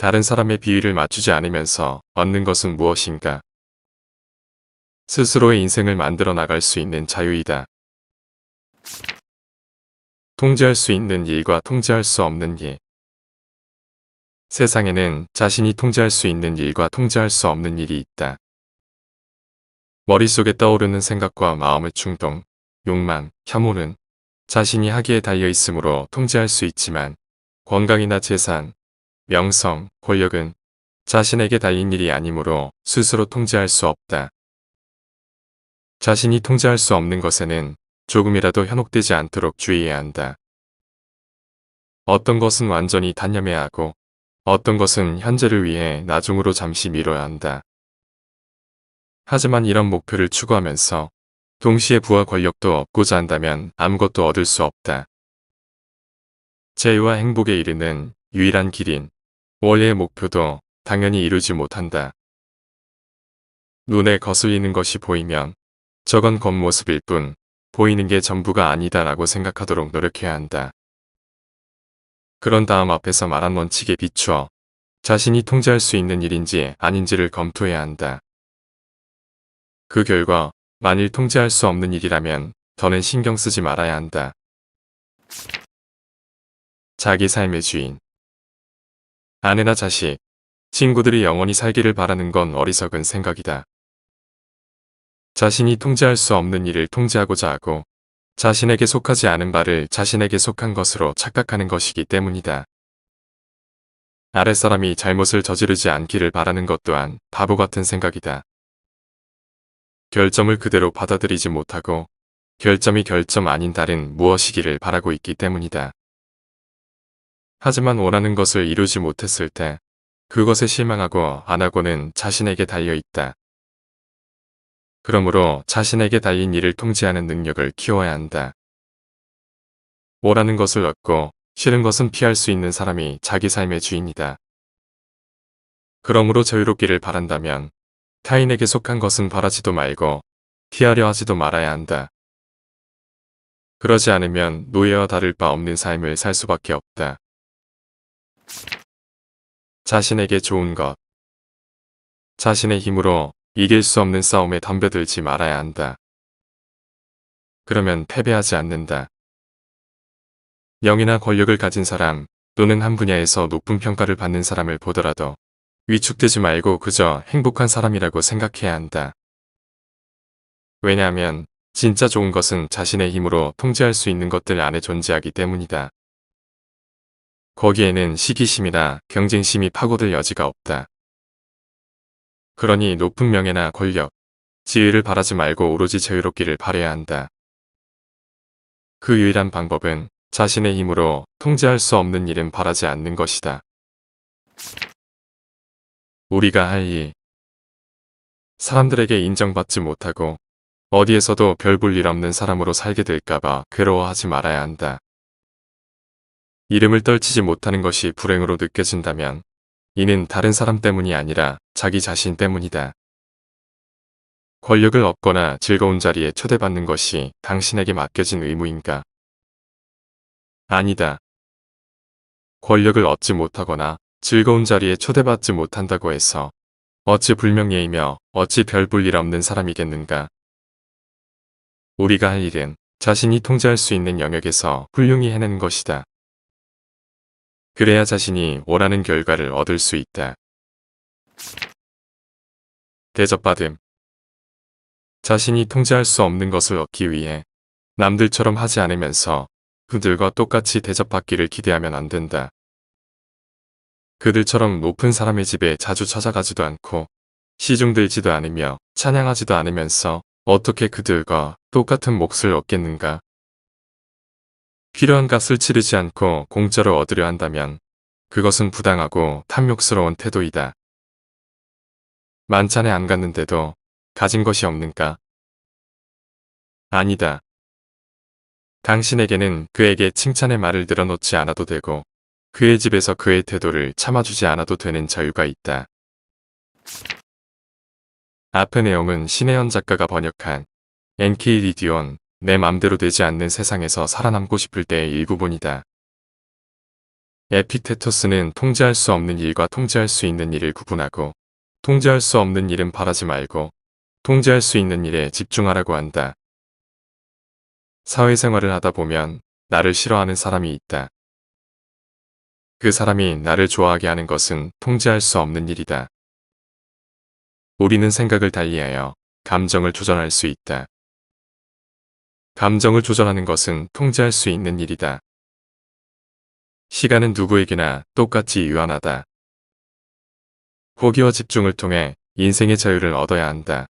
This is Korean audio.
다른 사람의 비위를 맞추지 않으면서 얻는 것은 무엇인가? 스스로의 인생을 만들어 나갈 수 있는 자유이다. 통제할 수 있는 일과 통제할 수 없는 일. 세상에는 자신이 통제할 수 있는 일과 통제할 수 없는 일이 있다. 머릿속에 떠오르는 생각과 마음의 충동, 욕망, 혐오는 자신이 하기에 달려 있으므로 통제할 수 있지만 건강이나 재산, 명성, 권력은 자신에게 달린 일이 아니므로 스스로 통제할 수 없다. 자신이 통제할 수 없는 것에는 조금이라도 현혹되지 않도록 주의해야 한다. 어떤 것은 완전히 단념해야 하고 어떤 것은 현재를 위해 나중으로 잠시 미뤄야 한다. 하지만 이런 목표를 추구하면서 동시에 부와 권력도 얻고자 한다면 아무것도 얻을 수 없다. 자유와 행복에 이르는 유일한 길인 원래의 목표도 당연히 이루지 못한다. 눈에 거슬리는 것이 보이면 저건 겉모습일 뿐 보이는 게 전부가 아니다라고 생각하도록 노력해야 한다. 그런 다음 앞에서 말한 원칙에 비추어 자신이 통제할 수 있는 일인지 아닌지를 검토해야 한다. 그 결과 만일 통제할 수 없는 일이라면 더는 신경 쓰지 말아야 한다. 자기 삶의 주인. 아내나 자식, 친구들이 영원히 살기를 바라는 건 어리석은 생각이다. 자신이 통제할 수 없는 일을 통제하고자 하고 자신에게 속하지 않은 바를 자신에게 속한 것으로 착각하는 것이기 때문이다. 아랫사람이 잘못을 저지르지 않기를 바라는 것 또한 바보 같은 생각이다. 결점을 그대로 받아들이지 못하고 결점이 결점 아닌 다른 무엇이기를 바라고 있기 때문이다. 하지만 원하는 것을 이루지 못했을 때 그것에 실망하고 안 하고는 자신에게 달려 있다. 그러므로 자신에게 달린 일을 통제하는 능력을 키워야 한다. 원하는 것을 얻고 싫은 것은 피할 수 있는 사람이 자기 삶의 주인이다. 그러므로 자유롭기를 바란다면 타인에게 속한 것은 바라지도 말고 피하려 하지도 말아야 한다. 그러지 않으면 노예와 다를 바 없는 삶을 살 수밖에 없다. 자신에게 좋은 것. 자신의 힘으로 이길 수 없는 싸움에 덤벼들지 말아야 한다. 그러면 패배하지 않는다. 명예나 권력을 가진 사람 또는 한 분야에서 높은 평가를 받는 사람을 보더라도 위축되지 말고 그저 행복한 사람이라고 생각해야 한다. 왜냐하면 진짜 좋은 것은 자신의 힘으로 통제할 수 있는 것들 안에 존재하기 때문이다. 거기에는 시기심이나 경쟁심이 파고들 여지가 없다. 그러니 높은 명예나 권력, 지위를 바라지 말고 오로지 자유롭기를 바라야 한다. 그 유일한 방법은 자신의 힘으로 통제할 수 없는 일은 바라지 않는 것이다. 우리가 할 일. 사람들에게 인정받지 못하고 어디에서도 별 볼 일 없는 사람으로 살게 될까봐 괴로워하지 말아야 한다. 이름을 떨치지 못하는 것이 불행으로 느껴진다면 이는 다른 사람 때문이 아니라 자기 자신 때문이다. 권력을 얻거나 즐거운 자리에 초대받는 것이 당신에게 맡겨진 의무인가? 아니다. 권력을 얻지 못하거나 즐거운 자리에 초대받지 못한다고 해서 어찌 불명예이며 어찌 별 볼 일 없는 사람이겠는가? 우리가 할 일은 자신이 통제할 수 있는 영역에서 훌륭히 해내는 것이다. 그래야 자신이 원하는 결과를 얻을 수 있다. 대접받음. 자신이 통제할 수 없는 것을 얻기 위해 남들처럼 하지 않으면서 그들과 똑같이 대접받기를 기대하면 안 된다. 그들처럼 높은 사람의 집에 자주 찾아가지도 않고 시중들지도 않으며 찬양하지도 않으면서 어떻게 그들과 똑같은 몫을 얻겠는가? 필요한 값을 치르지 않고 공짜로 얻으려 한다면 그것은 부당하고 탐욕스러운 태도이다. 만찬에 안 갔는데도 가진 것이 없는가? 아니다. 당신에게는 그에게 칭찬의 말을 늘어놓지 않아도 되고 그의 집에서 그의 태도를 참아주지 않아도 되는 자유가 있다. 앞의 내용은 신혜연 작가가 번역한 NK 리디온 내 맘대로 되지 않는 세상에서 살아남고 싶을 때의 일부분이다. 에피테토스는 통제할 수 없는 일과 통제할 수 있는 일을 구분하고, 통제할 수 없는 일은 바라지 말고 통제할 수 있는 일에 집중하라고 한다. 사회생활을 하다 보면 나를 싫어하는 사람이 있다. 그 사람이 나를 좋아하게 하는 것은 통제할 수 없는 일이다. 우리는 생각을 달리하여 감정을 조절할 수 있다. 감정을 조절하는 것은 통제할 수 있는 일이다. 시간은 누구에게나 똑같이 유한하다. 포기와 집중을 통해 인생의 자유를 얻어야 한다.